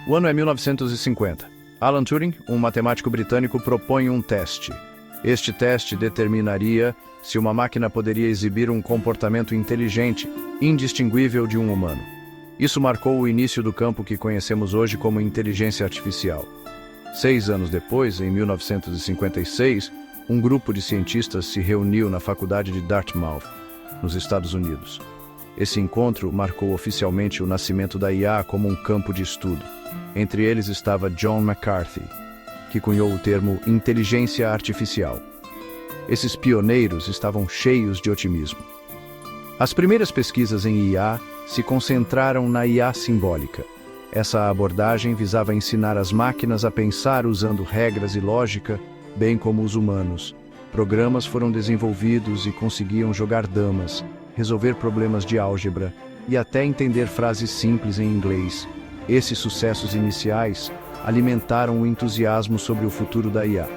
O ano é 1950. Alan Turing, um matemático britânico, propõe um teste. Este teste determinaria se uma máquina poderia exibir um comportamento inteligente, indistinguível de um humano. Isso marcou o início do campo que conhecemos hoje como inteligência artificial. 6 anos depois, em 1956, um grupo de cientistas se reuniu na Faculdade de Dartmouth, nos Estados Unidos. Esse encontro marcou oficialmente o nascimento da IA como um campo de estudo. Entre eles estava John McCarthy, que cunhou o termo inteligência artificial. Esses pioneiros estavam cheios de otimismo. As primeiras pesquisas em IA se concentraram na IA simbólica. Essa abordagem visava ensinar as máquinas a pensar usando regras e lógica, bem como os humanos. Programas foram desenvolvidos e conseguiam jogar damas, resolver problemas de álgebra e até entender frases simples em inglês. Esses sucessos iniciais alimentaram o entusiasmo sobre o futuro da IA.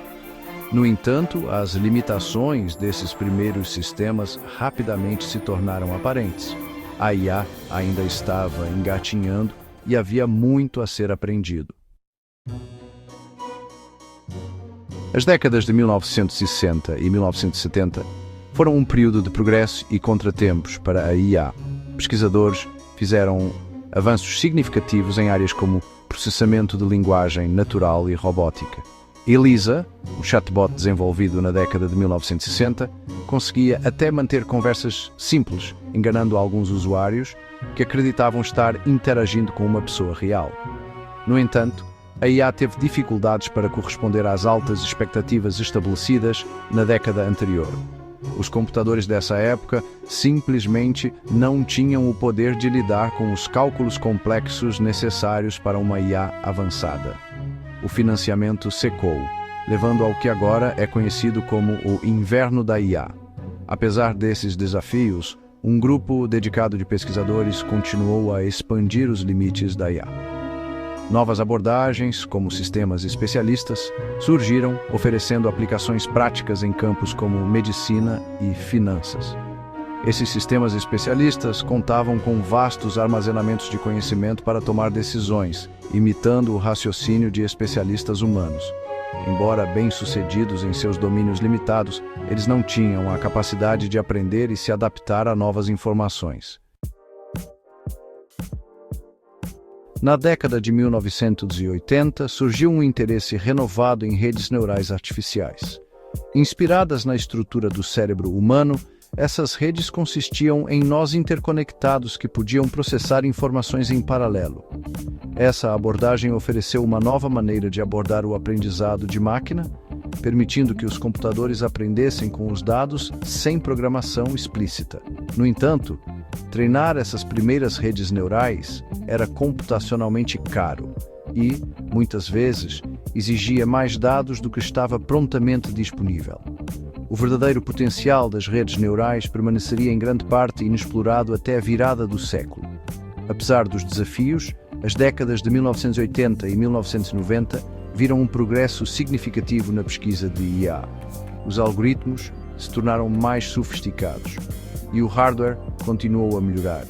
No entanto, as limitações desses primeiros sistemas rapidamente se tornaram aparentes. A IA ainda estava engatinhando e havia muito a ser aprendido. As décadas de 1960 e 1970 foram um período de progresso e contratempos para a IA. Pesquisadores fizeram avanços significativos em áreas como processamento de linguagem natural e robótica. Elisa, o chatbot desenvolvido na década de 1960, conseguia até manter conversas simples, enganando alguns usuários que acreditavam estar interagindo com uma pessoa real. No entanto, a IA teve dificuldades para corresponder às altas expectativas estabelecidas na década anterior. Os computadores dessa época simplesmente não tinham o poder de lidar com os cálculos complexos necessários para uma IA avançada. O financiamento secou, levando ao que agora é conhecido como o inverno da IA. Apesar desses desafios, um grupo dedicado de pesquisadores continuou a expandir os limites da IA. Novas abordagens, como sistemas especialistas, surgiram, oferecendo aplicações práticas em campos como medicina e finanças. Esses sistemas especialistas contavam com vastos armazenamentos de conhecimento para tomar decisões, imitando o raciocínio de especialistas humanos. Embora bem-sucedidos em seus domínios limitados, eles não tinham a capacidade de aprender e se adaptar a novas informações. Na década de 1980, surgiu um interesse renovado em redes neurais artificiais. Inspiradas na estrutura do cérebro humano, essas redes consistiam em nós interconectados que podiam processar informações em paralelo. Essa abordagem ofereceu uma nova maneira de abordar o aprendizado de máquina, permitindo que os computadores aprendessem com os dados sem programação explícita. No entanto, treinar essas primeiras redes neurais era computacionalmente caro e, muitas vezes, exigia mais dados do que estava prontamente disponível. O verdadeiro potencial das redes neurais permaneceria em grande parte inexplorado até a virada do século. Apesar dos desafios, as décadas de 1980 e 1990 viram um progresso significativo na pesquisa de IA. Os algoritmos se tornaram mais sofisticados e o hardware continuou a melhorar,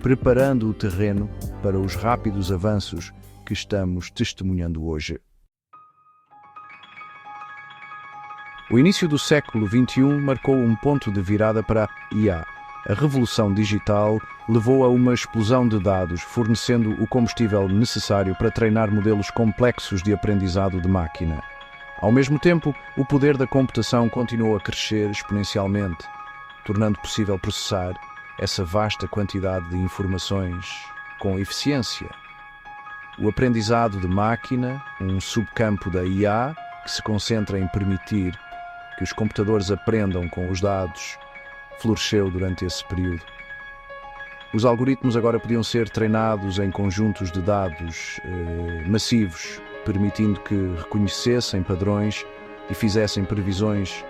preparando o terreno para os rápidos avanços que estamos testemunhando hoje. O início do século XXI marcou um ponto de virada para a IA. A revolução digital levou a uma explosão de dados, fornecendo o combustível necessário para treinar modelos complexos de aprendizado de máquina. Ao mesmo tempo, o poder da computação continuou a crescer exponencialmente, tornando possível processar essa vasta quantidade de informações com eficiência. O aprendizado de máquina, um subcampo da IA que se concentra em permitir que os computadores aprendam com os dados, floresceu durante esse período. Os algoritmos agora podiam ser treinados em conjuntos de dados massivos, permitindo que reconhecessem padrões e fizessem previsões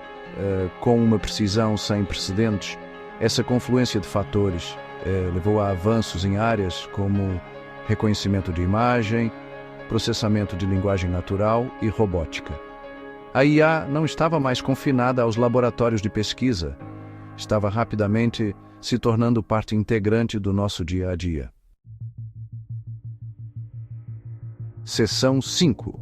com uma precisão sem precedentes. Essa confluência de fatores levou a avanços em áreas como reconhecimento de imagem, processamento de linguagem natural e robótica. A IA não estava mais confinada aos laboratórios de pesquisa, estava rapidamente se tornando parte integrante do nosso dia a dia. Seção 5.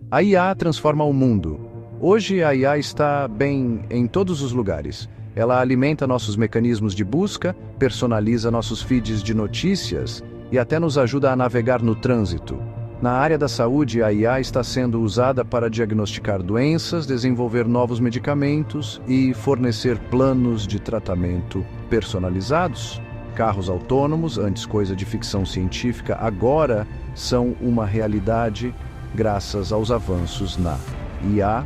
A IA transforma o mundo. Hoje a IA está bem em todos os lugares. Ela alimenta nossos mecanismos de busca, personaliza nossos feeds de notícias e até nos ajuda a navegar no trânsito. Na área da saúde, a IA está sendo usada para diagnosticar doenças, desenvolver novos medicamentos e fornecer planos de tratamento personalizados. Carros autônomos, antes coisa de ficção científica, agora são uma realidade graças aos avanços na IA.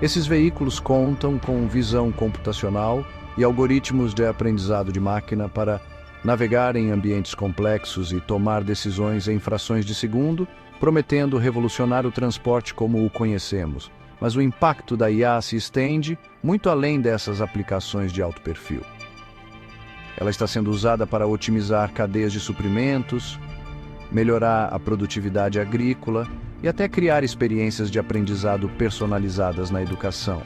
Esses veículos contam com visão computacional e algoritmos de aprendizado de máquina para navegar em ambientes complexos e tomar decisões em frações de segundo, prometendo revolucionar o transporte como o conhecemos. Mas o impacto da IA se estende muito além dessas aplicações de alto perfil. Ela está sendo usada para otimizar cadeias de suprimentos, melhorar a produtividade agrícola e até criar experiências de aprendizado personalizadas na educação.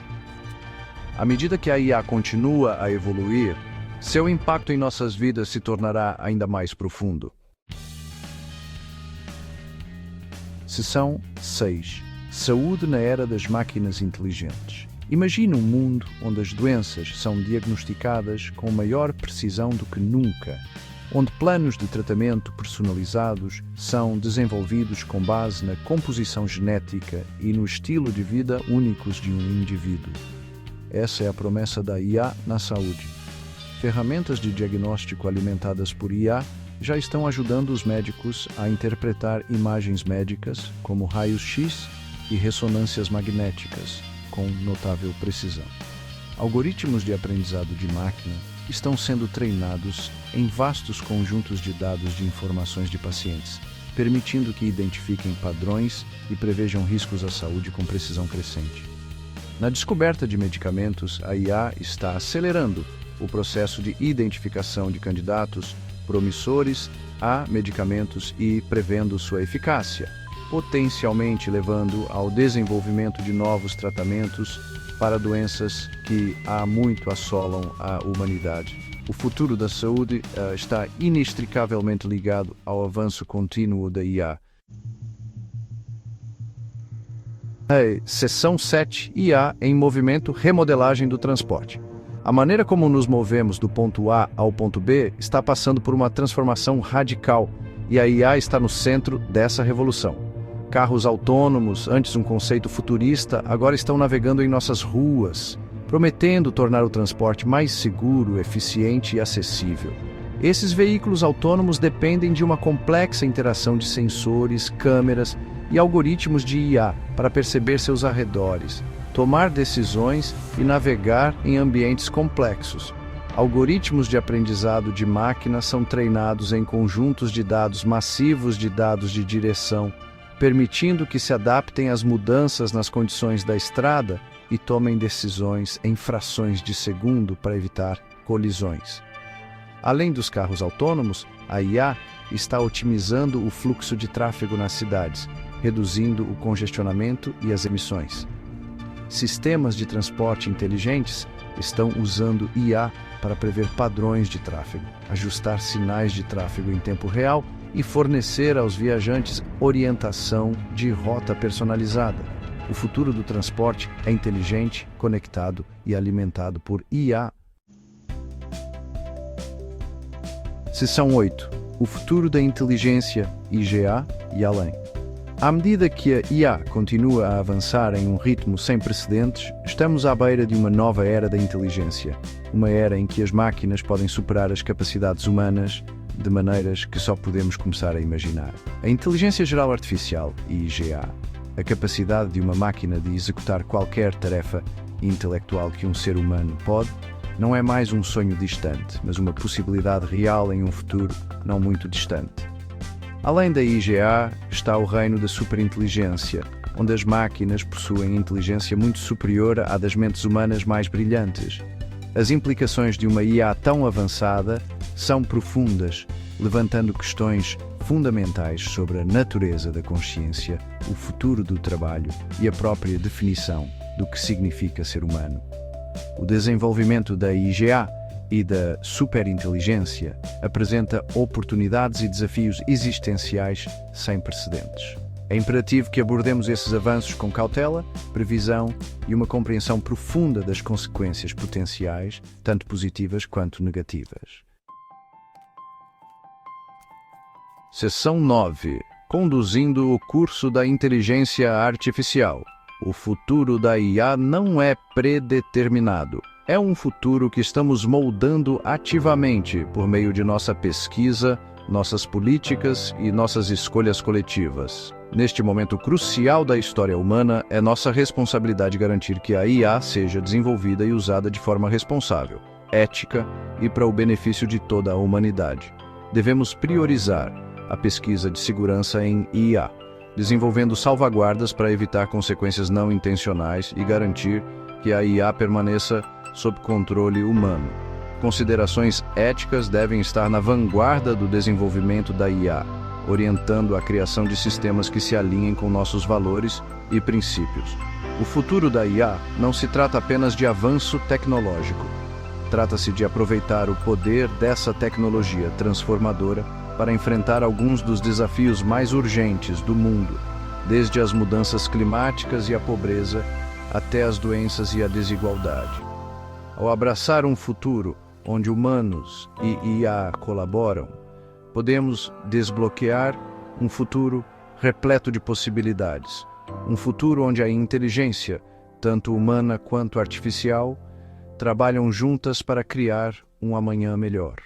À medida que a IA continua a evoluir, seu impacto em nossas vidas se tornará ainda mais profundo. Seção 6. Saúde na era das máquinas inteligentes. Imagine um mundo onde as doenças são diagnosticadas com maior precisão do que nunca, onde planos de tratamento personalizados são desenvolvidos com base na composição genética e no estilo de vida únicos de um indivíduo. Essa é a promessa da IA na saúde. Ferramentas de diagnóstico alimentadas por IA já estão ajudando os médicos a interpretar imagens médicas, como raios-x e ressonâncias magnéticas, com notável precisão. Algoritmos de aprendizado de máquina estão sendo treinados em vastos conjuntos de dados de informações de pacientes, permitindo que identifiquem padrões e prevejam riscos à saúde com precisão crescente. Na descoberta de medicamentos, a IA está acelerando o processo de identificação de candidatos promissores a medicamentos e prevendo sua eficácia, potencialmente levando ao desenvolvimento de novos tratamentos para doenças que há muito assolam a humanidade. O futuro da saúde está inextricavelmente ligado ao avanço contínuo da IA. Seção 7. IA em movimento, remodelagem do transporte. A maneira como nos movemos do ponto A ao ponto B está passando por uma transformação radical e a IA está no centro dessa revolução. Carros autônomos, antes um conceito futurista, agora estão navegando em nossas ruas, prometendo tornar o transporte mais seguro, eficiente e acessível. Esses veículos autônomos dependem de uma complexa interação de sensores, câmeras e algoritmos de IA para perceber seus arredores, tomar decisões e navegar em ambientes complexos. Algoritmos de aprendizado de máquina são treinados em conjuntos de dados massivos de dados de direção, permitindo que se adaptem às mudanças nas condições da estrada e tomem decisões em frações de segundo para evitar colisões. Além dos carros autônomos, a IA está otimizando o fluxo de tráfego nas cidades, reduzindo o congestionamento e as emissões. Sistemas de transporte inteligentes estão usando IA para prever padrões de tráfego, ajustar sinais de tráfego em tempo real e fornecer aos viajantes orientação de rota personalizada. O futuro do transporte é inteligente, conectado e alimentado por IA. Seção 8. O futuro da inteligência, IGA e além. À medida que a IA continua a avançar em um ritmo sem precedentes, estamos à beira de uma nova era da inteligência, uma era em que as máquinas podem superar as capacidades humanas de maneiras que só podemos começar a imaginar. A Inteligência Geral Artificial, IGA, a capacidade de uma máquina de executar qualquer tarefa intelectual que um ser humano pode, não é mais um sonho distante, mas uma possibilidade real em um futuro não muito distante. Além da IGA, está o reino da superinteligência, onde as máquinas possuem inteligência muito superior à das mentes humanas mais brilhantes. As implicações de uma IA tão avançada são profundas, levantando questões fundamentais sobre a natureza da consciência, o futuro do trabalho e a própria definição do que significa ser humano. O desenvolvimento da IGA e da superinteligência apresenta oportunidades e desafios existenciais sem precedentes. É imperativo que abordemos esses avanços com cautela, previsão e uma compreensão profunda das consequências potenciais, tanto positivas quanto negativas. Seção 9. Conduzindo o curso da inteligência artificial. O futuro da IA não é predeterminado. É um futuro que estamos moldando ativamente por meio de nossa pesquisa, nossas políticas e nossas escolhas coletivas. Neste momento crucial da história humana, é nossa responsabilidade garantir que a IA seja desenvolvida e usada de forma responsável, ética e para o benefício de toda a humanidade. Devemos priorizar a pesquisa de segurança em IA, desenvolvendo salvaguardas para evitar consequências não intencionais e garantir que a IA permaneça sob controle humano. Considerações éticas devem estar na vanguarda do desenvolvimento da IA, orientando a criação de sistemas que se alinhem com nossos valores e princípios. O futuro da IA não se trata apenas de avanço tecnológico. Trata-se de aproveitar o poder dessa tecnologia transformadora para enfrentar alguns dos desafios mais urgentes do mundo, desde as mudanças climáticas e a pobreza até as doenças e a desigualdade. Ao abraçar um futuro onde humanos e IA colaboram, podemos desbloquear um futuro repleto de possibilidades. Um futuro onde a inteligência, tanto humana quanto artificial, trabalham juntas para criar um amanhã melhor.